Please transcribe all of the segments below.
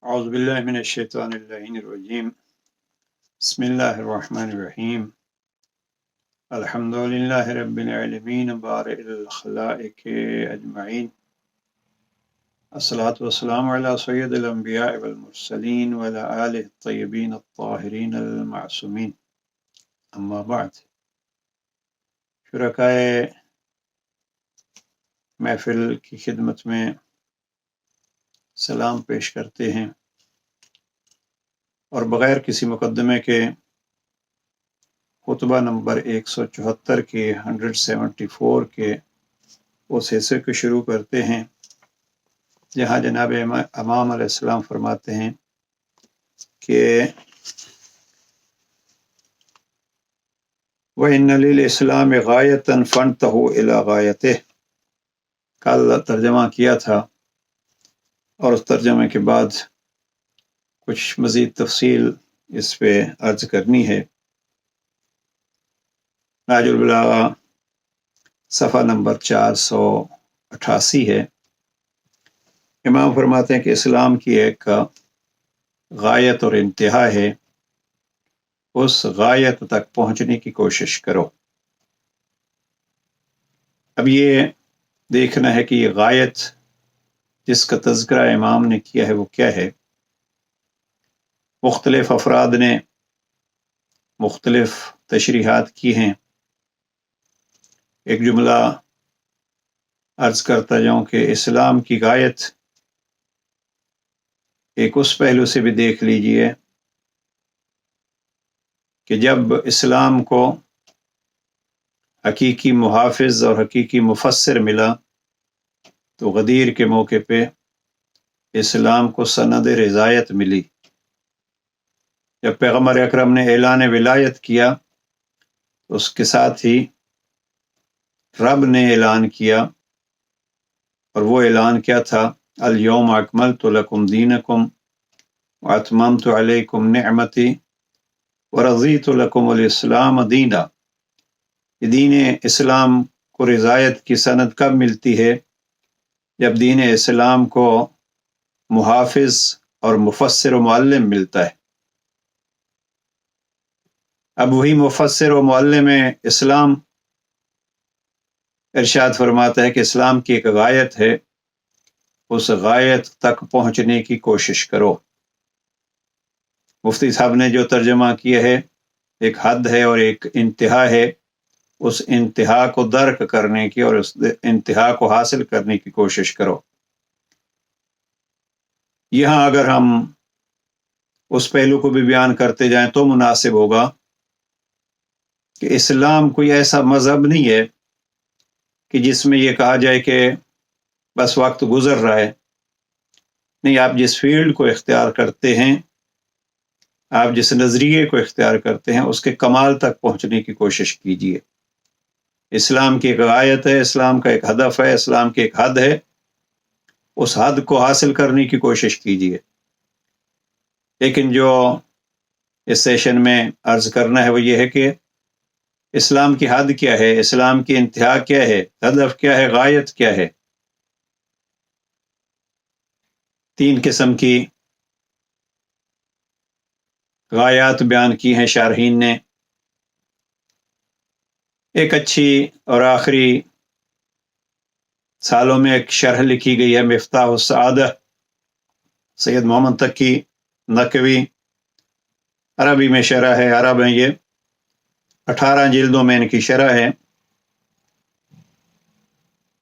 اعوذ باللہ من الشیطان اللعین الرجیم بسم اللہ الرحمن الرحیم الحمد للہ رب العالمین بارئ الخلائق اجمعین الصلاة والسلام علی سید الانبیاء والمرسلین وعلی آلہ الطیبین الطاہرین المعصومین اما بعد۔ شرکائے محفل کی خدمت میں سلام پیش کرتے ہیں اور بغیر کسی مقدمے کے خطبہ نمبر 174 کے 174 کے اس حصے کو شروع کرتے ہیں جہاں جناب امام علیہ السلام فرماتے ہیں کہ وَإِنَّ لِلْإِسْلَامِ غَایَةً فَانْتَهُوا إِلَىٰ غَایَتِهِ۔ کل ترجمہ کیا تھا اور اس ترجمے کے بعد کچھ مزید تفصیل اس پہ عرض کرنی ہے۔ نہج البلاغہ صفحہ نمبر 488 ہے۔ امام فرماتے ہیں کہ اسلام کی ایک غایت اور انتہا ہے، اس غایت تک پہنچنے کی کوشش کرو۔ اب یہ دیکھنا ہے کہ یہ غایت جس کا تذکرہ امام نے کیا ہے وہ کیا ہے۔ مختلف افراد نے مختلف تشریحات کی ہیں۔ ایک جملہ عرض کرتا جاؤں کہ اسلام کی غایت ایک اس پہلو سے بھی دیکھ لیجئے کہ جب اسلام کو حقیقی محافظ اور حقیقی مفسر ملا تو غدیر کے موقع پہ اسلام کو سند رضایت ملی۔ جب پیغمبر اکرم نے اعلان ولایت کیا تو اس کے ساتھ ہی رب نے اعلان کیا، اور وہ اعلان کیا تھا؟ الیوم اکملت لکم دینکم واتممت علیکم نعمتی ورضیت لکم الاسلام دینا۔ یہ دین اسلام کو رضایت کی سند کب ملتی ہے؟ جب دین اسلام کو محافظ اور مفسر و معلم ملتا ہے۔ اب وہی مفسر و معلم اسلام ارشاد فرماتا ہے کہ اسلام کی ایک غایت ہے، اس غایت تک پہنچنے کی کوشش کرو۔ مفتی صاحب نے جو ترجمہ کیا ہے، ایک حد ہے اور ایک انتہا ہے، اس انتہا کو درک کرنے کی اور اس انتہا کو حاصل کرنے کی کوشش کرو۔ یہاں اگر ہم اس پہلو کو بھی بیان کرتے جائیں تو مناسب ہوگا کہ اسلام کوئی ایسا مذہب نہیں ہے کہ جس میں یہ کہا جائے کہ بس وقت گزر رہا ہے۔ نہیں، آپ جس فیلڈ کو اختیار کرتے ہیں، آپ جس نظریے کو اختیار کرتے ہیں، اس کے کمال تک پہنچنے کی کوشش کیجیے۔ اسلام کی ایک غایت ہے، اسلام کا ایک ہدف ہے، اسلام کی ایک حد ہے، اس حد کو حاصل کرنے کی کوشش کیجیے۔ لیکن جو اس سیشن میں عرض کرنا ہے وہ یہ ہے کہ اسلام کی حد کیا ہے، اسلام کی انتہا کیا ہے، ہدف کیا ہے، غایت کیا ہے۔ 3 قسم کی غایات بیان کی ہیں شارحین نے۔ ایک اچھی اور آخری سالوں میں ایک شرح لکھی گئی ہے، مفتاح السعادہ، سید محمد تقی نقوی، عربی میں شرح ہے، عرب ہیں یہ، 18 جلدوں میں ان کی شرح ہے۔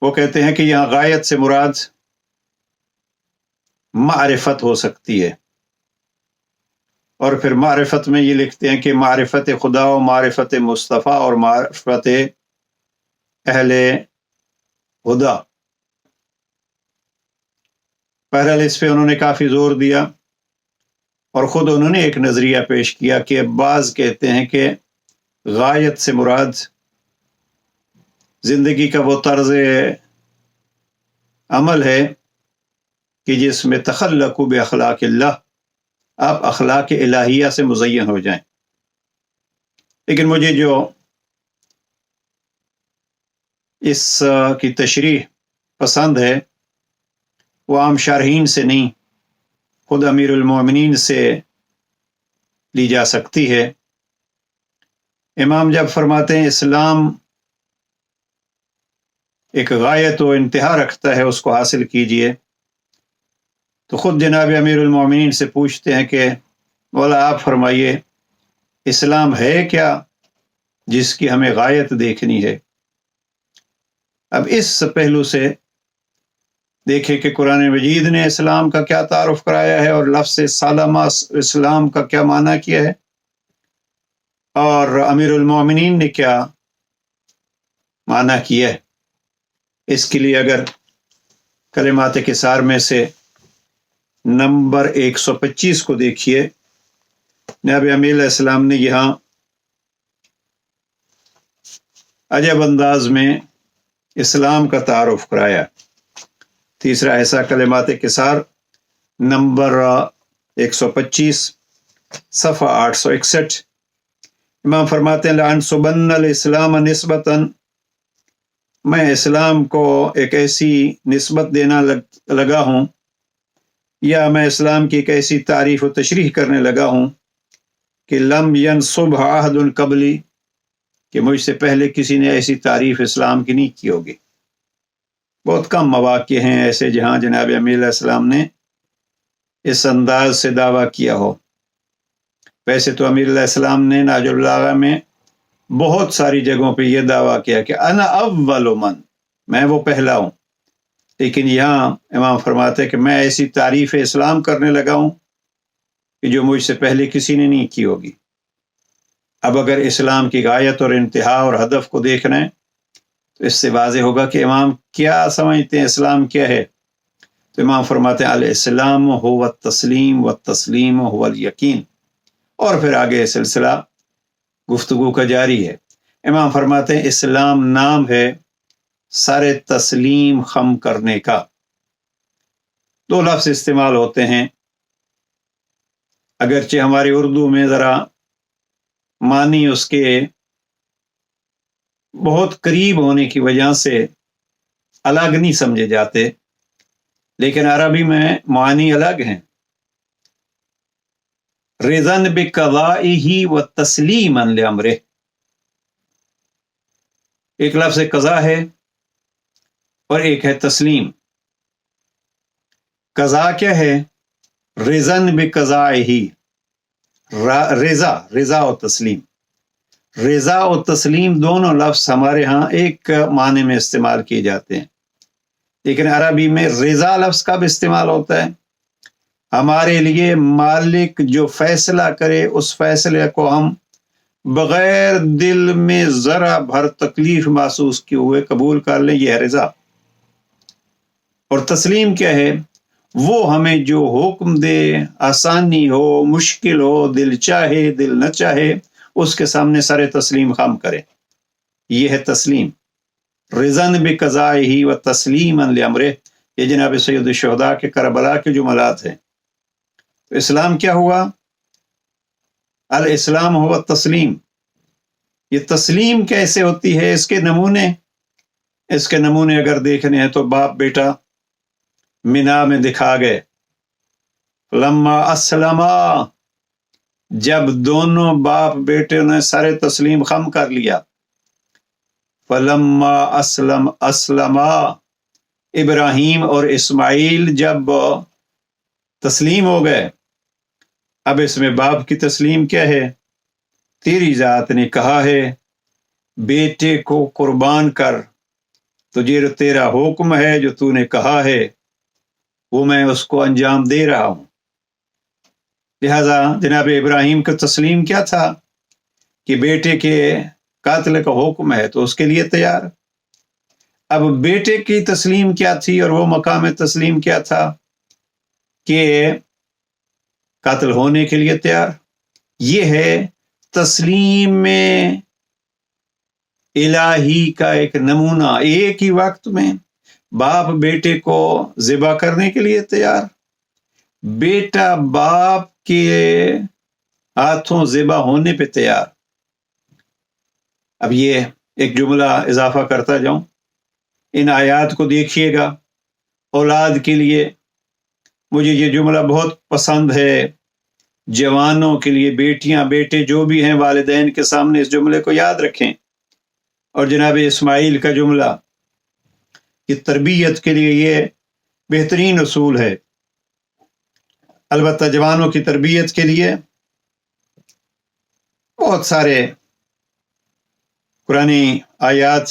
وہ کہتے ہیں کہ یہاں غایت سے مراد معرفت ہو سکتی ہے، اور پھر معرفت میں یہ لکھتے ہیں کہ معرفت خدا و معرفت مصطفیٰ اور معرفت اہل خدا۔ بہرحال اس پہ انہوں نے کافی زور دیا، اور خود انہوں نے ایک نظریہ پیش کیا کہ بعض کہتے ہیں کہ غایت سے مراد زندگی کا وہ طرز عمل ہے کہ جس میں تخلقوا باخلاق اللہ، آپ اخلاق الہیہ سے مزین ہو جائیں۔ لیکن مجھے جو اس کی تشریح پسند ہے وہ عام شارحین سے نہیں، خود امیر المومنین سے لی جا سکتی ہے۔ امام جب فرماتے ہیں اسلام ایک غایت و انتہا رکھتا ہے، اس کو حاصل کیجئے، تو خود جناب امیر المومنین سے پوچھتے ہیں کہ مولا آپ فرمائیے اسلام ہے کیا جس کی ہمیں غایت دیکھنی ہے؟ اب اس پہلو سے دیکھیں کہ قرآن مجید نے اسلام کا کیا تعارف کرایا ہے اور لفظ سالمہ اسلام کا کیا معنی کیا ہے، اور امیر المومنین نے کیا معنی کیا ہے۔ اس کے لیے اگر کلمات کثار میں سے نمبر 125 کو دیکھیے، نبی امیر علیہ السلام نے یہاں عجب انداز میں اسلام کا تعارف کرایا۔ تیسرا ایسا کلمات کثار نمبر 125 صفحہ 861، امام فرماتے ہیں لَأَنْ سُبَنَّ الْإِسْلَامَ نِسْبَةً، میں اسلام کو ایک ایسی نسبت دینا لگا ہوں، یا میں اسلام کی ایک ایسی تعریف و تشریح کرنے لگا ہوں کہ لم ينصبها أحد قبلی، کہ مجھ سے پہلے کسی نے ایسی تعریف اسلام کی نہیں کی ہوگی۔ بہت کم مواقع ہیں ایسے جہاں جناب امیر علیہ السلام نے اس انداز سے دعویٰ کیا ہو۔ ویسے تو امیر علیہ السلام نے نہج البلاغہ میں بہت ساری جگہوں پہ یہ دعویٰ کیا کہ انا اول من، میں وہ پہلا ہوں، لیکن یہاں امام فرماتے ہیں کہ میں ایسی تعریف اسلام کرنے لگا ہوں کہ جو مجھ سے پہلے کسی نے نہیں کی ہوگی۔ اب اگر اسلام کی غایت اور انتہا اور ہدف کو دیکھنا ہے تو اس سے واضح ہوگا کہ امام کیا سمجھتے ہیں اسلام کیا ہے۔ تو امام فرماتے ہیں الاسلام هو التسلیم والتسلیم هو الیقین، اور پھر آگے سلسلہ گفتگو کا جاری ہے۔ امام فرماتے ہیں اسلام نام ہے سر تسلیم خم کرنے کا۔ دو لفظ استعمال ہوتے ہیں، اگرچہ ہماری اردو میں ذرا معنی اس کے بہت قریب ہونے کی وجہ سے الگ نہیں سمجھے جاتے، لیکن عربی میں معنی الگ ہیں۔ رضاً بقضائہ و تسلیما لامرہ، ایک لفظ قضا ہے اور ایک ہے تسلیم۔ قضا کیا ہے؟ رضاً بقضائہ، رضا و تسلیم۔ رضا و تسلیم دونوں لفظ ہمارے ہاں ایک معنی میں استعمال کیے جاتے ہیں، لیکن عربی میں رضا لفظ کب استعمال ہوتا ہے؟ ہمارے لیے مالک جو فیصلہ کرے اس فیصلے کو ہم بغیر دل میں ذرا بھر تکلیف محسوس کیے ہوئے قبول کر لیں، یہ ہے رضا۔ اور تسلیم کیا ہے؟ وہ ہمیں جو حکم دے، آسانی ہو مشکل ہو، دل چاہے دل نہ چاہے، اس کے سامنے سارے تسلیم خم کرے، یہ ہے تسلیم۔ رضاً بقضائہ و تسلیما لامرہ، یہ جناب سید الشہداء کے کربلا کے جملات ہیں۔ تو اسلام کیا ہوا؟ الاسلام ہوا تسلیم۔ یہ تسلیم کیسے ہوتی ہے؟ اس کے نمونے اگر دیکھنے ہیں تو باپ بیٹا مینا میں دکھا گئے، لما اسلما، جب دونوں باپ بیٹے نے سارے تسلیم خم کر لیا، فلما اسلما، ابراہیم اور اسماعیل جب تسلیم ہو گئے، اب اس میں باپ کی تسلیم کیا ہے؟ تیری ذات نے کہا ہے بیٹے کو قربان کر، تجھے تیرا حکم ہے جو تو نے کہا ہے وہ میں اس کو انجام دے رہا ہوں۔ لہذا جناب ابراہیم کا تسلیم کیا تھا کہ بیٹے کے قاتل کا حکم ہے تو اس کے لیے تیار۔ اب بیٹے کی تسلیم کیا تھی اور وہ مقام تسلیم کیا تھا کہ قاتل ہونے کے لیے تیار۔ یہ ہے تسلیم میں الہی کا ایک نمونہ، ایک ہی وقت میں باپ بیٹے کو ذبح کرنے کے لیے تیار، بیٹا باپ کے ہاتھوں ذبح ہونے پہ تیار۔ اب یہ ایک جملہ اضافہ کرتا جاؤں، ان آیات کو دیکھیے گا، اولاد کے لیے مجھے یہ جملہ بہت پسند ہے جوانوں کے لیے، بیٹیاں بیٹے جو بھی ہیں والدین کے سامنے اس جملے کو یاد رکھیں۔ اور جناب اسماعیل کا جملہ یہ تربیت کے لیے یہ بہترین اصول ہے۔ البتہ جوانوں کی تربیت کے لیے بہت سارے قرآنی آیات،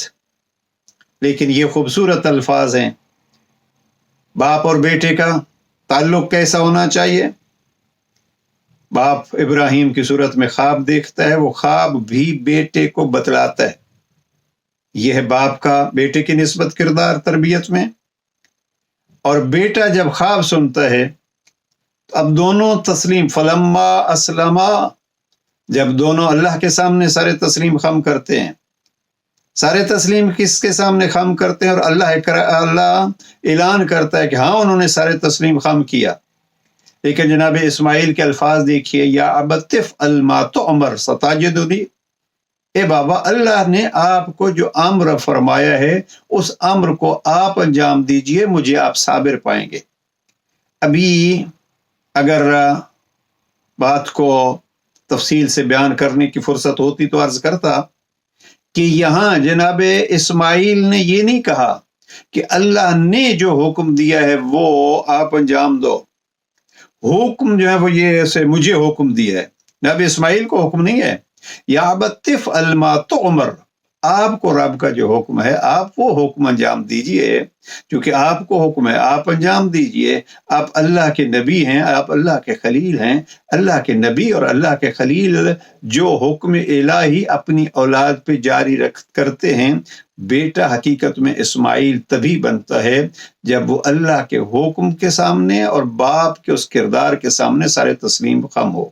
لیکن یہ خوبصورت الفاظ ہیں۔ باپ اور بیٹے کا تعلق کیسا ہونا چاہیے؟ باپ ابراہیم کی صورت میں خواب دیکھتا ہے، وہ خواب بھی بیٹے کو بتلاتا ہے۔ یہ ہے باپ کا بیٹے کی نسبت کردار تربیت میں۔ اور بیٹا جب خواب سنتا ہے تو اب دونوں تسلیم، فلما اسلما، جب دونوں اللہ کے سامنے سارے تسلیم خم کرتے ہیں، سارے تسلیم کس کے سامنے خم کرتے ہیں؟ اور اللہ اعلان کرتا ہے کہ ہاں انہوں نے سارے تسلیم خم کیا۔ لیکن جناب اسماعیل کے الفاظ دیکھیے، یا ابت افعل ما تؤمر ستجدنی، اے بابا اللہ نے آپ کو جو امر فرمایا ہے اس امر کو آپ انجام دیجئے، مجھے آپ صابر پائیں گے۔ ابھی اگر بات کو تفصیل سے بیان کرنے کی فرصت ہوتی تو عرض کرتا کہ یہاں جناب اسماعیل نے یہ نہیں کہا کہ اللہ نے جو حکم دیا ہے وہ آپ انجام دو، حکم جو ہے وہ یہ سے مجھے حکم دیا ہے، جناب اسماعیل کو حکم نہیں ہے۔ یا ابت افعل ما تؤمر، آپ کو رب کا جو حکم ہے آپ وہ حکم انجام دیجئے، کیونکہ آپ کو حکم ہے آپ انجام دیجئے۔ آپ اللہ کے نبی ہیں، آپ اللہ کے خلیل ہیں۔ اللہ کے نبی اور اللہ کے خلیل جو حکم الہی اپنی اولاد پہ جاری کرتے ہیں، بیٹا حقیقت میں اسماعیل تبھی بنتا ہے جب وہ اللہ کے حکم کے سامنے اور باپ کے اس کردار کے سامنے سارے تسلیم خم ہو۔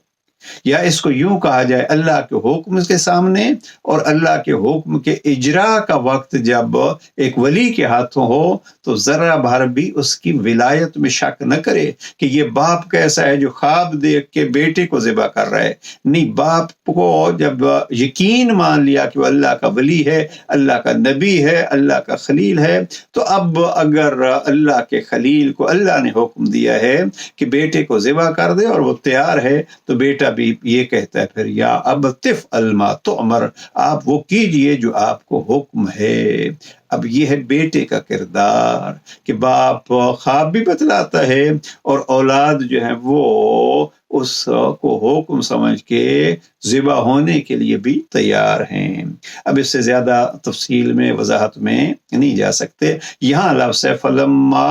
یا اس کو یوں کہا جائے، اللہ کے حکم کے سامنے اور اللہ کے حکم کے اجرا کا وقت جب ایک ولی کے ہاتھوں ہو تو ذرا بھر بھی اس کی ولایت میں شک نہ کرے کہ یہ باپ کیسا ہے جو خواب دیکھ کے بیٹے کو ذبح کر رہا ہے۔ نہیں، باپ کو جب یقین مان لیا کہ وہ اللہ کا ولی ہے، اللہ کا نبی ہے، اللہ کا خلیل ہے، تو اب اگر اللہ کے خلیل کو اللہ نے حکم دیا ہے کہ بیٹے کو ذبح کر دے اور وہ تیار ہے، تو بیٹا بھی یہ کہتا ہے پھر یا ابت افعل ما تؤمر، آپ وہ کیجئے جو آپ کو حکم ہے۔ اب یہ ہے بیٹے کا کردار کہ باپ خواب بھی بتلاتا ہے اور اولاد جو ہے وہ اس کو حکم سمجھ کے ذبح ہونے کے لیے بھی تیار ہیں۔ اب اس سے زیادہ تفصیل میں وضاحت میں نہیں جا سکتے۔ یہاں لفظ ہے فلما،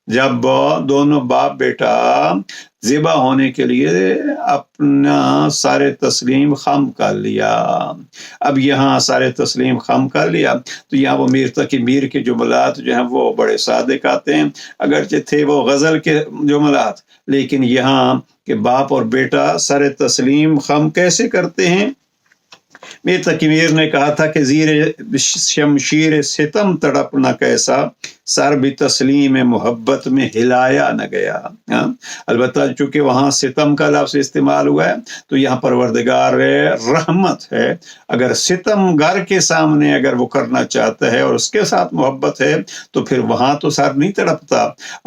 جب دونوں باپ بیٹا ذبح ہونے کے لیے اپنا سارے تسلیم خم کر لیا۔ اب یہاں سارے تسلیم خم کر لیا تو یہاں وہ میر تقی میر کے جملات جو ہیں وہ بڑے صادق آتے ہیں، اگرچہ تھے وہ غزل کے جملات، لیکن یہاں کہ باپ اور بیٹا سارے تسلیم خم کیسے کرتے ہیں۔ میر تقی میر نے کہا تھا کہ زیر شمشیر ستم تڑپنا کیسا، سر بھی تسلیم محبت میں ہلایا نہ گیا۔ البتہ چونکہ وہاں ستم کا لفظ استعمال ہوا ہے تو یہاں پروردگار رحمت ہے۔ اگر ستم گر کے سامنے اگر وہ کرنا چاہتا ہے اور اس کے ساتھ محبت ہے تو پھر وہاں تو سر نہیں تڑپتا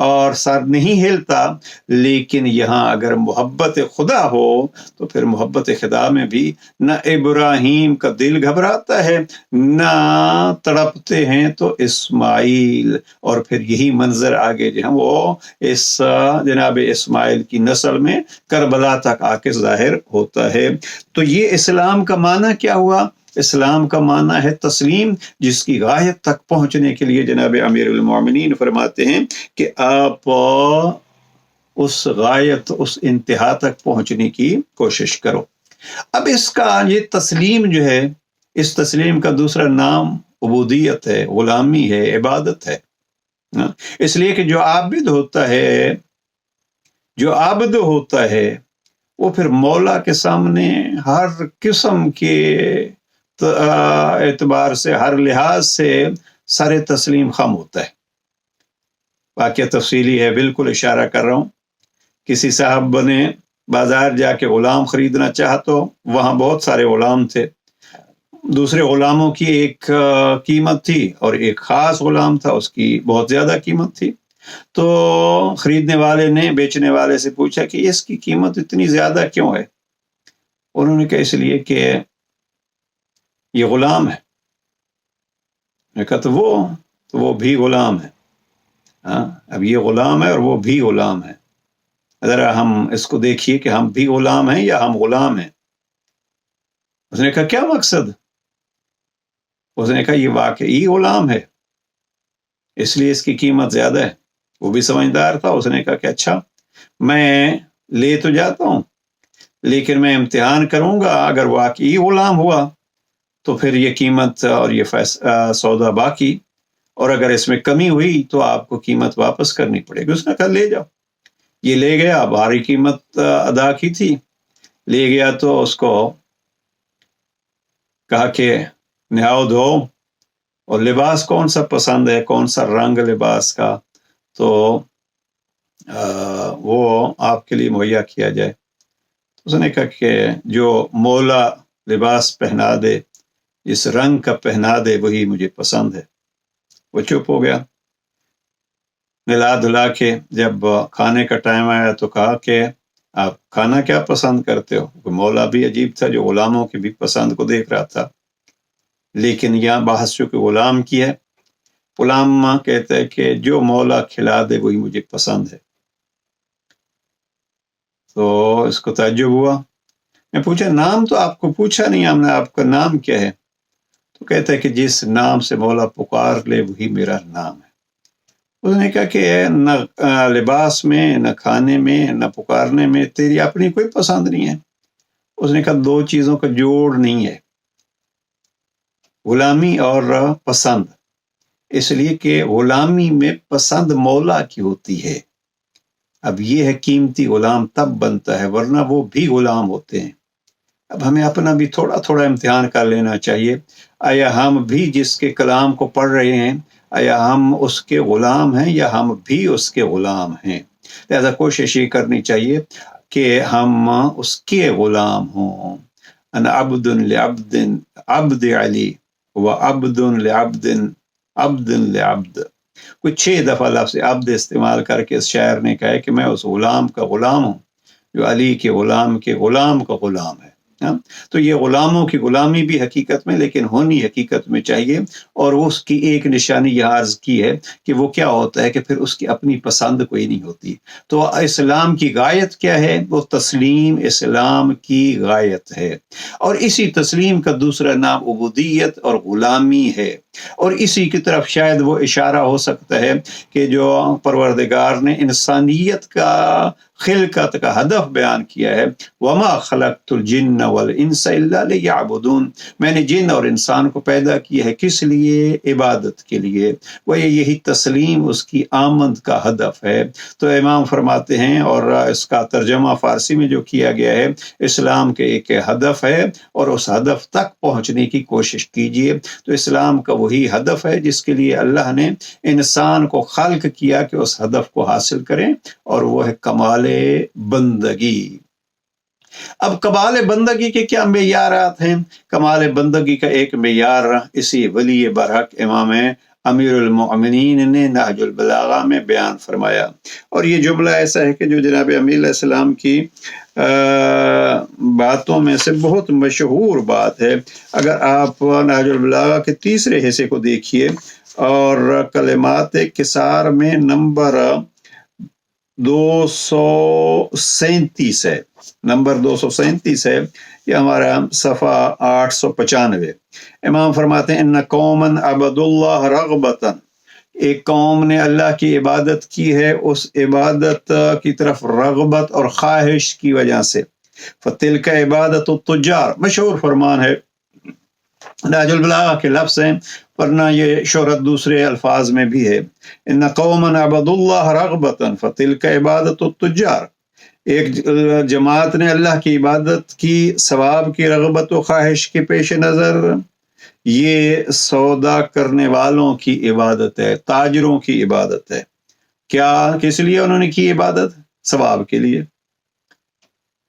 اور سر نہیں ہلتا، لیکن یہاں اگر محبت خدا ہو تو پھر محبت خدا میں بھی نہ ابراہیم کا دل گھبراتا ہے نہ تڑپتے ہیں تو اسماعیل، اور پھر یہی منظر آگے جو ہے وہ اس جناب اسماعیل کی نسل میں کربلا تک آ کے ظاہر ہوتا ہے۔ تو یہ اسلام کا معنی کیا ہوا؟ اسلام کا معنی ہے تسلیم، جس کی غایت تک پہنچنے کے لیے جناب امیر المومنین فرماتے ہیں کہ آپ اس غایت، اس انتہا تک پہنچنے کی کوشش کرو۔ اب اس کا یہ تسلیم جو ہے، اس تسلیم کا دوسرا نام عبودیت ہے، غلامی ہے، عبادت ہے۔ اس لیے کہ جو عابد ہوتا ہے وہ پھر مولا کے سامنے ہر قسم کے اعتبار سے، ہر لحاظ سے سر تسلیم خم ہوتا ہے۔ واقعہ تفصیلی ہے، بالکل اشارہ کر رہا ہوں۔ کسی صاحب نے بازار جا کے غلام خریدنا چاہا تو وہاں بہت سارے غلام تھے، دوسرے غلاموں کی ایک قیمت تھی اور ایک خاص غلام تھا، اس کی بہت زیادہ قیمت تھی۔ تو خریدنے والے نے بیچنے والے سے پوچھا کہ اس کی قیمت اتنی زیادہ کیوں ہے؟ انہوں نے کہا اس لیے کہ یہ غلام ہے۔ میں کہا تو وہ بھی غلام ہے۔ ہاں، اب یہ غلام ہے اور وہ بھی غلام ہے، ذرا ہم اس کو دیکھیے کہ ہم بھی غلام ہیں یا ہم غلام ہیں۔ اس نے کہا کیا مقصد؟ اس نے کہا یہ واقعی غلام ہے، اس لیے اس کی قیمت زیادہ ہے۔ وہ بھی سمجھدار تھا، اس نے کہا کہ اچھا میں لے تو جاتا ہوں، لیکن میں امتحان کروں گا، اگر واقعی غلام ہوا تو پھر یہ قیمت اور یہ سودا باقی، اور اگر اس میں کمی ہوئی تو آپ کو قیمت واپس کرنی پڑے گی۔ اس نے کہا لے جاؤ۔ یہ لے گیا، بھاری قیمت ادا کی تھی، لے گیا تو اس کو کہا کہ نہاؤ دھو، اور لباس کون سا پسند ہے، کون سا رنگ لباس کا، تو وہ آپ کے لیے مہیا کیا جائے۔ اس نے کہا کہ جو مولا لباس پہنا دے، جس رنگ کا پہنا دے، وہی مجھے پسند ہے۔ وہ چپ ہو گیا۔ نلا دھلا کے جب کھانے کا ٹائم آیا تو کہا کہ آپ کھانا کیا پسند کرتے ہو؟ مولا بھی عجیب تھا، جو غلاموں کی بھی پسند کو دیکھ رہا تھا، لیکن یہاں بحث چونکہ غلام کی ہے، غلام کہتا ہے کہ جو مولا کھلا دے وہی مجھے پسند ہے۔ تو اس کو تعجب ہوا۔ میں پوچھا نام تو آپ کو پوچھا نہیں ہم نے، آپ کا نام کیا ہے؟ تو کہتا ہے کہ جس نام سے مولا پکار لے وہی میرا نام ہے۔ اس نے کہا کہ نہ لباس میں، نہ کھانے میں، نہ پکارنے میں تیری اپنی کوئی پسند نہیں ہے؟ اس نے کہا دو چیزوں کا جوڑ نہیں ہے، غلامی اور پسند، اس لیے کہ غلامی میں پسند مولا کی ہوتی ہے۔ اب یہ ہے قیمتی غلام تب بنتا ہے، ورنہ وہ بھی غلام ہوتے ہیں۔ اب ہمیں اپنا بھی تھوڑا تھوڑا امتحان کر لینا چاہیے، آیا ہم بھی جس کے کلام کو پڑھ رہے ہیں، آیا ہم اس کے غلام ہیں یا ہم بھی اس کے غلام ہیں؟ لہذا کوشش یہ کرنی چاہیے کہ ہم اس کے غلام ہوں۔ انا عبد لعبد، عبد علی و عبد لعبد، عبد لعبد۔ کوئی 6 دفعہ لفظ عبد استعمال کر کے اس شاعر نے کہا ہے کہ میں اس غلام کا غلام ہوں جو علی کے غلام کا غلام ہے۔ تو یہ غلاموں کی غلامی بھی حقیقت میں، لیکن ہونی حقیقت میں چاہیے، اور اس کی ایک نشانی یہ عرض کی ہے کہ وہ کیا ہوتا ہے کہ پھر اس کی اپنی پسند کوئی نہیں ہوتی۔ تو اسلام کی غایت کیا ہے؟ وہ تسلیم اسلام کی غایت ہے، اور اسی تسلیم کا دوسرا نام عبودیت اور غلامی ہے، اور اسی کی طرف شاید وہ اشارہ ہو سکتا ہے کہ جو پروردگار نے انسانیت کا خلقت کا ہدف بیان کیا ہے، وما خلقت الجن والانس الا لیعبدون، میں نے جن اور انسان کو پیدا کیا ہے کس لیے؟ عبادت کے لیے۔ وہ یہی تسلیم اس کی آمد کا ہدف ہے۔ تو امام فرماتے ہیں، اور اس کا ترجمہ فارسی میں جو کیا گیا ہے، اسلام کے ایک ہدف ہے اور اس ہدف تک پہنچنے کی کوشش کیجیے۔ تو اسلام کا وہی ہدف ہے جس کے لیے اللہ نے انسان کو خلق کیا کہ اس ہدف کو حاصل کریں، اور وہ ہے کمال بندگی۔ اب کمال بندگی کے کیا معیارات ہیں؟ کمال بندگی کا ایک معیار اسی ولی برحق امام امیر المؤمنین نے نہج البلاغہ میں بیان فرمایا، اور یہ جملہ ایسا ہے کہ جو جناب امیر علیہ السلام کی باتوں میں سے بہت مشہور بات ہے۔ اگر آپ نہج البلاغہ کے 3 حصے کو دیکھیے، اور کلمات کسار میں نمبر 237 ہے، نمبر 237 ہے، یہ ہمارا صفحہ 895۔ امام فرماتے ہیں ان قوما عبد اللہ رغبتا، ایک قوم نے اللہ کی عبادت کی ہے اس عبادت کی طرف رغبت اور خواہش کی وجہ سے، فتلک عبادت التجار، مشہور فرمان ہے، نہج البلاغہ کے لفظ ہیں، ورنہ یہ شہرت دوسرے الفاظ میں بھی ہے۔ ان قوما عبد اللہ رغبتا فتلک عبادت التجار، ایک جماعت نے اللہ کی عبادت کی ثواب کی رغبت و خواہش کے پیش نظر، یہ سودا کرنے والوں کی عبادت ہے، تاجروں کی عبادت ہے۔ کیا کس لیے انہوں نے کی عبادت؟ ثواب کے لیے۔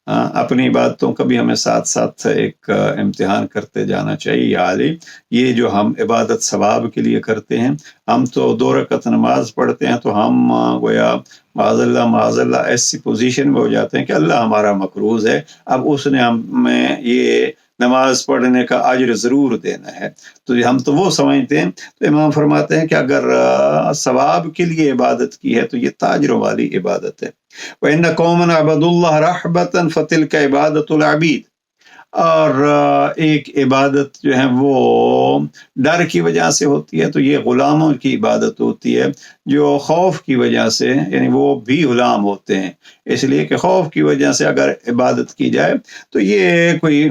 اپنی باتوں کا بھی ہمیں ساتھ ساتھ ایک امتحان کرتے جانا چاہیے. یا علی، یہ جو ہم عبادت ثواب کے لیے کرتے ہیں، ہم تو 2 رکعت نماز پڑھتے ہیں تو ہم گویا معاذ اللہ ایسی پوزیشن میں ہو جاتے ہیں کہ اللہ ہمارا مقروض ہے، اب اس نے ہمیں یہ نماز پڑھنے کا اجر ضرور دینا ہے. تو ہم تو وہ سمجھتے ہیں. تو امام فرماتے ہیں کہ اگر ثواب کے لیے عبادت کی ہے تو یہ تاجروں والی عبادت ہے. وَإِنَّ قَوْمًا عَبَدُوا اللَّهَ رَحْبَةً فَتِلْكَ عِبَادَةُ الْعَبِيدِ. اور ایک عبادت جو ہے وہ ڈر کی وجہ سے ہوتی ہے، تو یہ غلاموں کی عبادت ہوتی ہے. جو خوف کی وجہ سے، یعنی وہ بھی غلام ہوتے ہیں، اس لیے کہ خوف کی وجہ سے اگر عبادت کی جائے تو یہ کوئی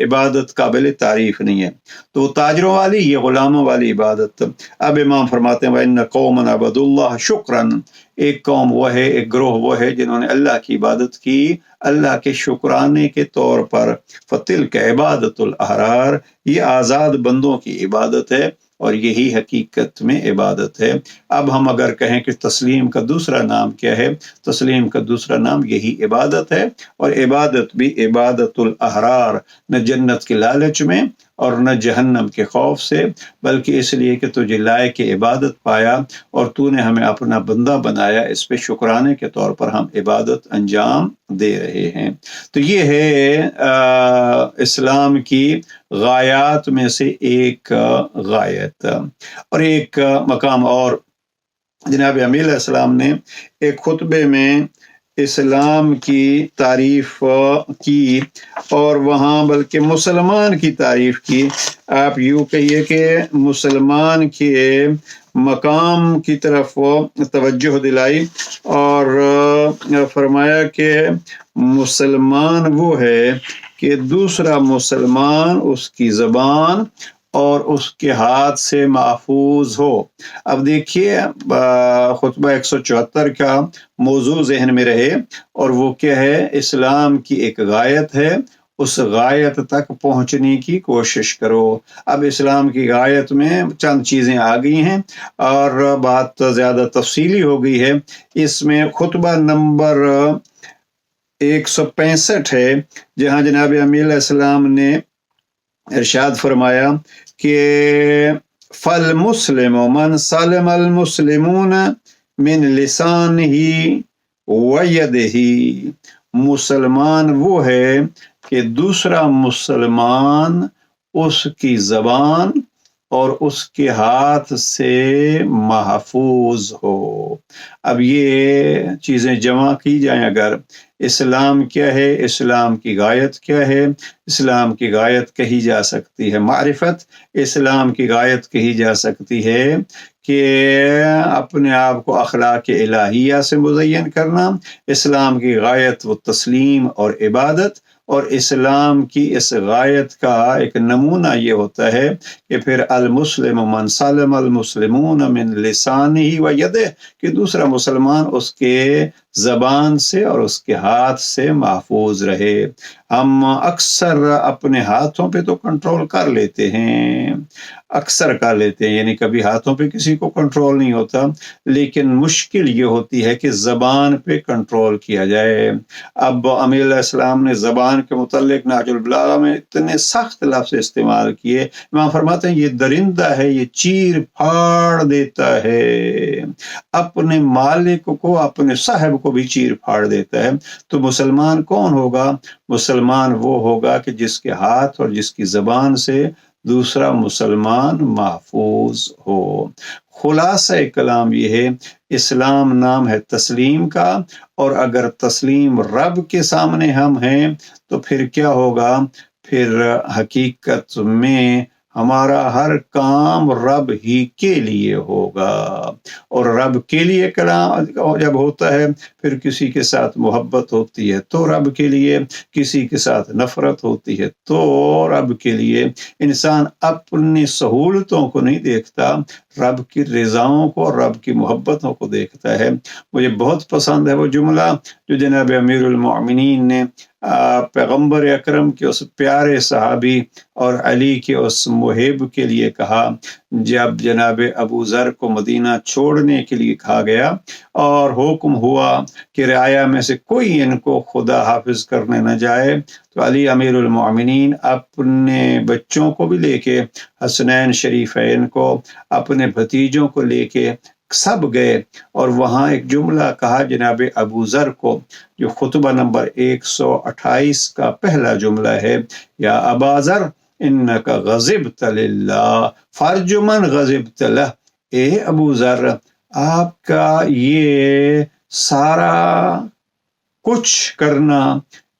عبادت قابل تعریف نہیں ہے. تو تاجروں والی، یہ غلاموں والی عبادت. اب امام فرماتے ہیں وَإِنَّ قَوْمًا عَبَدُوا اللَّهَ شُكْرًا. ایک قوم وہ ہے، ایک گروہ وہ ہے جنہوں نے اللہ کی عبادت کی اللہ کے شکرانے کے طور پر. فَتِلْكَ عِبَادَةُ الْأَحْرَارِ. یہ آزاد بندوں کی عبادت ہے اور یہی حقیقت میں عبادت ہے. اب ہم اگر کہیں کہ تسلیم کا دوسرا نام کیا ہے، تسلیم کا دوسرا نام یہی عبادت ہے. اور عبادت بھی عبادت الاحرار، نہ جنت کے لالچ میں اور نہ جہنم کے خوف سے، بلکہ اس لیے کہ تجھے لائق عبادت پایا اور تو نے ہمیں اپنا بندہ بنایا، اس پہ شکرانے کے طور پر ہم عبادت انجام دے رہے ہیں. تو یہ ہے اسلام کی غایات میں سے ایک غایت. اور ایک مقام اور جناب امیر علیہ السلام نے ایک خطبے میں اسلام کی تعریف کی، اور وہاں بلکہ مسلمان کی تعریف کی. آپ یوں کہیے کہ مسلمان کے مقام کی طرف توجہ دلائی اور فرمایا کہ مسلمان وہ ہے کہ دوسرا مسلمان اس کی زبان اور اس کے ہاتھ سے محفوظ ہو. اب دیکھیے خطبہ 174 کا موضوع ذہن میں رہے، اور وہ کیا ہے؟ اسلام کی ایک غایت ہے، اس غایت تک پہنچنے کی کوشش کرو. اب اسلام کی غایت میں چند چیزیں آ گئی ہیں اور بات زیادہ تفصیلی ہو گئی ہے. اس میں خطبہ نمبر 165 ہے، جہاں جناب امیر علیہ السلام نے ارشاد فرمایا کہ فَالْمُسْلِمُ مَنْ سَلِمَ الْمُسْلِمُونَ مِنْ لِسَانِهِ وَيَدِهِ. مسلمان وہ ہے کہ دوسرا مسلمان اس کی زبان اور اس کے ہاتھ سے محفوظ ہو. اب یہ چیزیں جمع کی جائیں اگر، اسلام کیا ہے، اسلام کی غایت کیا ہے؟ اسلام کی غایت کہی جا سکتی ہے معرفت. اسلام کی غایت کہی جا سکتی ہے کہ اپنے آپ کو اخلاق الہیہ سے مزین کرنا. اسلام کی غایت و تسلیم اور عبادت. اور اسلام کی اس غایت کا ایک نمونہ یہ ہوتا ہے کہ پھر المسلم من سلم المسلمون من لسانہ و یدہ، کہ دوسرا مسلمان اس کے زبان سے اور اس کے ہاتھ سے محفوظ رہے. ہم اکثر اپنے ہاتھوں پہ تو کنٹرول کر لیتے ہیں، اکثر کر لیتے ہیں، یعنی کبھی ہاتھوں پہ کسی کو کنٹرول نہیں ہوتا، لیکن مشکل یہ ہوتی ہے کہ زبان پہ کنٹرول کیا جائے. اب امیر علیہ السلام نے زبان کے متعلق نہج البلاغہ میں اتنے سخت لفظ استعمال کیے. امام فرماتے ہیں یہ درندہ ہے، یہ چیر پھاڑ دیتا ہے، اپنے مالک کو، اپنے صاحب کو بھی چیر پھاڑ دیتا ہے. تو مسلمان کون ہوگا؟ مسلمان وہ ہوگا کہ جس کے ہاتھ اور جس کی زبان سے دوسرا مسلمان محفوظ ہو. خلاصہ کلام یہ ہے، اسلام نام ہے تسلیم کا، اور اگر تسلیم رب کے سامنے ہم ہیں تو پھر کیا ہوگا؟ پھر حقیقت میں ہمارا ہر کام رب ہی کے لیے ہوگا. اور رب کے لیے کلام جب ہوتا ہے، پھر کسی کے ساتھ محبت ہوتی ہے تو رب کے لیے، کسی کے ساتھ نفرت ہوتی ہے تو رب کے لیے. انسان اپنی سہولتوں کو نہیں دیکھتا، رب کی رضاؤں کو اور رب کی محبتوں کو دیکھتا ہے۔ مجھے بہت پسند ہے وہ جملہ جو جناب امیر المؤمنین نے پیغمبر اکرم کے اس پیارے صحابی اور علی کے اس محب کے لیے کہا جب جناب ابو ذر کو مدینہ چھوڑنے کے لیے کہا گیا اور حکم ہوا کہ رعایا میں سے کوئی ان کو خدا حافظ کرنے نہ جائے، تو علی امیر المؤمنین اپنے بچوں کو بھی لے کے، حسنین شریفین کو، اپنے بھتیجوں کو لے کے سب گئے، اور وہاں ایک جملہ کہا جناب ابو ذر کو جو خطبہ نمبر 128 کا پہلا جملہ ہے، یا ابا ذر انک غضبت للہ فرجمن غضبت لہ، اے ابو ذر آپ کا یہ سارا کچھ کرنا،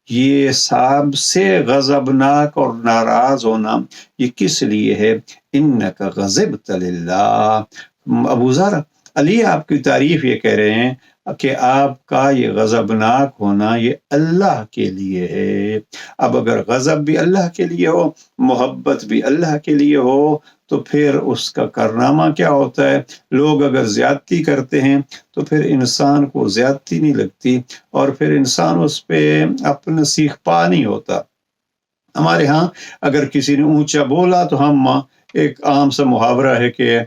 یہ سب سے غضبناک اور ناراض ہونا، یہ کس لیے ہے؟ انک غضبت للہ، ابو ذر علی آپ کی تعریف یہ کہہ رہے ہیں کہ آپ کا یہ غضبناک ہونا یہ اللہ کے لیے ہے۔ اب اگر غضب بھی اللہ کے لیے ہو، محبت بھی اللہ کے لیے ہو، تو پھر اس کا کارنامہ کیا ہوتا ہے؟ لوگ اگر زیادتی کرتے ہیں تو پھر انسان کو زیادتی نہیں لگتی، اور پھر انسان اس پہ اپنا سیکھ پا نہیں ہوتا۔ ہمارے ہاں اگر کسی نے اونچا بولا تو ہم ایک عام سا محاورہ ہے کہ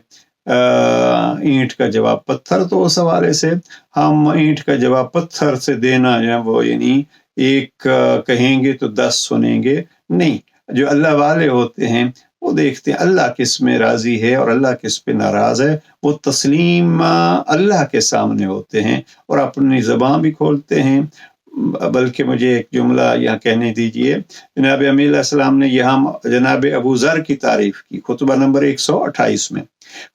اینٹ کا جواب پتھر، تو اس حوالے سے ہم اینٹ کا جواب پتھر سے دینا ہے وہ یعنی ایک کہیں گے تو 10 سنیں گے نہیں۔ جو اللہ والے ہوتے ہیں وہ دیکھتے ہیں اللہ کس میں راضی ہے اور اللہ کس پہ ناراض ہے، وہ تسلیم اللہ کے سامنے ہوتے ہیں اور اپنی زبان بھی کھولتے ہیں۔ بلکہ مجھے ایک جملہ یہاں کہنے دیجئے، جناب امیر علیہ السلام نے یہاں جناب ابو ذر کی تعریف کی خطبہ نمبر 128 میں،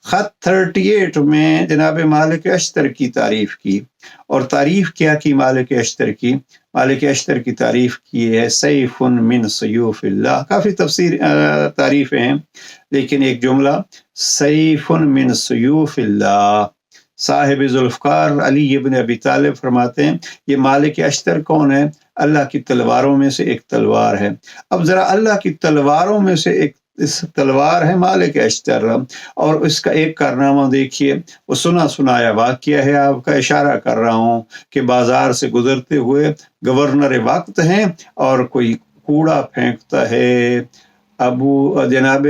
خط 38 میں جناب مالک اشتر کی تعریف کی، اور تعریف کیا کی مالک اشتر کی؟ مالک اشتر کی تعریف کی ہے سیف من سیوف اللہ، کافی تعریفیں ہیں لیکن ایک جملہ سیف من سیوف اللہ۔ صاحب ذوالفقار علی ابن ابی طالب فرماتے ہیں یہ مالک اشتر کون ہے؟ اللہ کی تلواروں میں سے ایک تلوار ہے۔ اب ذرا اللہ کی تلواروں میں سے ایک اس تلوار ہے مالک اشتر، اور اس کا ایک کارنامہ دیکھیے، وہ سنا سنایا واقعہ ہے، آپ کا اشارہ کر رہا ہوں کہ بازار سے گزرتے ہوئے گورنر وقت ہیں اور کوئی کوڑا پھینکتا ہے، جناب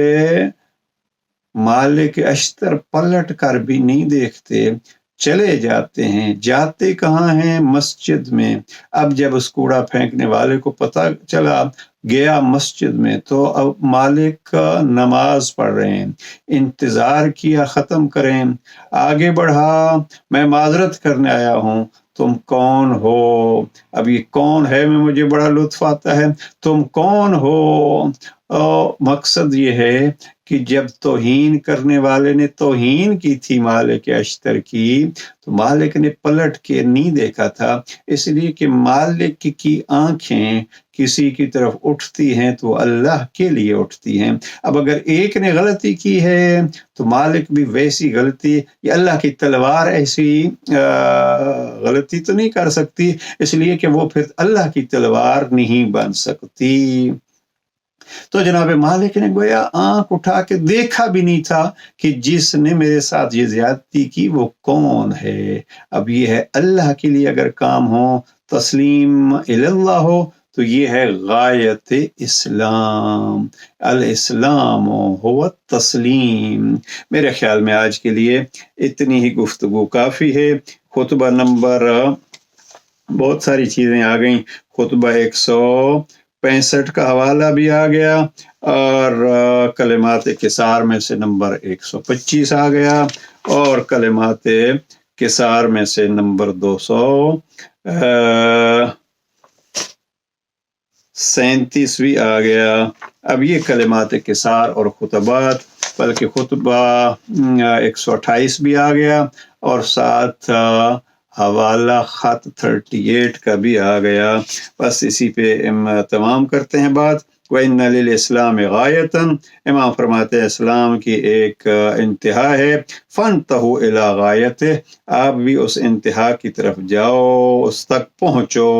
مالک اشتر پلٹ کر بھی نہیں دیکھتے، چلے جاتے ہیں۔ جاتے کہاں ہیں؟ مسجد میں۔ اب جب اس کوڑا پھینکنے والے کو پتہ چلا گیا مسجد میں، تو اب مالک نماز پڑھ رہے ہیں، انتظار کیا ختم کریں، آگے بڑھا، میں معذرت کرنے آیا ہوں، تم کون ہو؟ اب یہ کون ہے میں مجھے بڑا لطف آتا ہے، تم کون ہو؟ مقصد یہ ہے کہ جب توہین کرنے والے نے توہین کی تھی مالک اشتر کی، تو مالک نے پلٹ کے نہیں دیکھا تھا، اس لیے کہ مالک کی آنکھیں کسی کی طرف اٹھتی ہیں تو اللہ کے لیے اٹھتی ہیں۔ اب اگر ایک نے غلطی کی ہے تو مالک بھی ویسی غلطی، یہ اللہ کی تلوار ایسی غلطی تو نہیں کر سکتی، اس لیے کہ وہ پھر اللہ کی تلوار نہیں بن سکتی۔ تو جناب مالک نے گویا آنکھ اٹھا کے دیکھا بھی نہیں تھا کہ جس نے میرے ساتھ یہ زیادتی کی وہ کون ہے۔ اب یہ ہے اللہ کے لیے اگر کام ہو، تسلیم اللہ ہو، تو یہ ہے غایت اسلام، الاسلام هو التسلیم۔ میرے خیال میں آج کے لیے اتنی ہی گفتگو کافی ہے۔ خطبہ نمبر بہت ساری چیزیں آ گئیں، خطبہ 165 کا حوالہ بھی آ گیا، اور کلمات کسار میں سے نمبر 125 آ گیا، اور کلمات کسار میں سے نمبر 237 بھی آ گیا۔ اب یہ کلمات کسار اور خطبات، بلکہ خطبہ 128 بھی آ گیا، اور ساتھ حوالہ خط 38 کا بھی آ گیا۔ بس اسی پہ تمام کرتے ہیں بات۔ وَإِنَّ لِلْإِسْلَامِ غَایَةً، امام فرماتے ہیں اسلام کی ایک انتہا ہے، فَانْتَهُوا إِلَىٰ غَایَتِهِ، آپ بھی اس انتہا کی طرف جاؤ، اس تک پہنچو،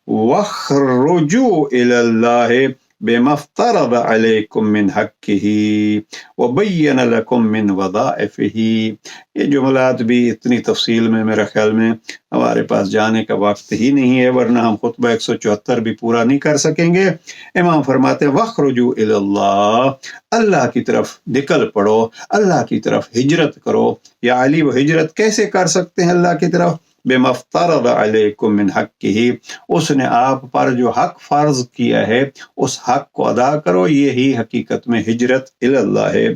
وَاخْرُجُوا إِلَى اللَّهِ، بما افترض علیکم من حقہ وبین لکم من وظائفہ۔ یہ جملات بھی اتنی تفصیل میں میرا خیال میں ہمارے پاس جانے کا وقت ہی نہیں ہے، ورنہ ہم خطبہ 174 بھی پورا نہیں کر سکیں گے۔ امام فرماتے ہیں وَاخْرُجُوا إِلَى اللَّهِ، اللہ کی طرف نکل پڑو، اللہ کی طرف ہجرت کرو۔ یا علی وہ ہجرت کیسے کر سکتے ہیں اللہ کی طرف؟ بِمَا افْتَرَضَ عَلَيْكُم مِّنْ حَقِّهِ، اس نے آپ پر جو حق فرض کیا ہے اس حق کو ادا کرو، یہی حقیقت میں ہجرت الی اللہ ہے۔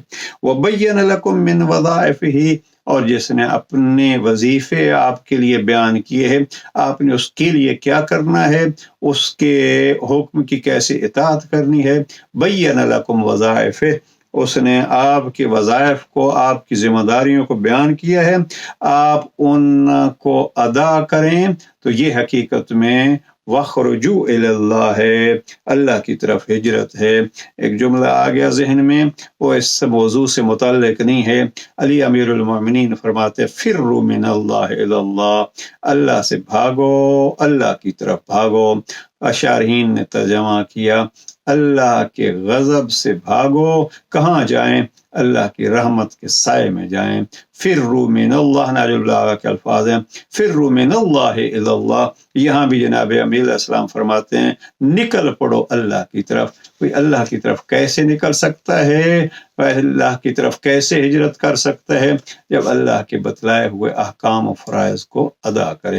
وَبَيَّنَ لَكُم مِّن وَظَائِفِهِ، اور جس نے اپنے وظیفے آپ کے لیے بیان کیے ہیں، آپ نے اس کے لیے کیا کرنا ہے، اس کے حکم کی کیسے اطاعت کرنی ہے۔ بَيَّنَ لَكُم وَظَائِفِهِ، اس نے آپ کے وظائف کو، آپ کی ذمہ داریوں کو بیان کیا ہے، آپ ان کو ادا کریں، تو یہ حقیقت میں وَاخْرُجُوا إِلَى اللَّهِ ہے، اللہ کی طرف ہجرت ہے۔ ایک جملہ آ گیا ذہن میں، وہ اس موضوع سے متعلق نہیں ہے۔ علی امیر المومنین فرماتے فِرُّوا مِنَ اللَّهِ إِلَى اللَّهِ، اللہ سے بھاگو، اللہ کی طرف بھاگو۔ اشارحین نے ترجمہ کیا اللہ کے غضب سے بھاگو، کہاں جائیں؟ اللہ کی رحمت کے سائے میں جائیں۔ فِرُّوا مِنَ اللَّهِ، ناجِ اللہ کے الفاظ ہیں فِرُّوا مِنَ اللَّهِ إِلَى اللَّهِ۔ یہاں بھی جناب امیر علیہ السلام فرماتے ہیں نکل پڑو اللہ کی طرف۔ کوئی اللہ کی طرف کیسے نکل سکتا ہے، اللہ کی طرف کیسے ہجرت کر سکتا ہے؟ جب اللہ کے بتلائے ہوئے احکام و فرائض کو ادا کرے۔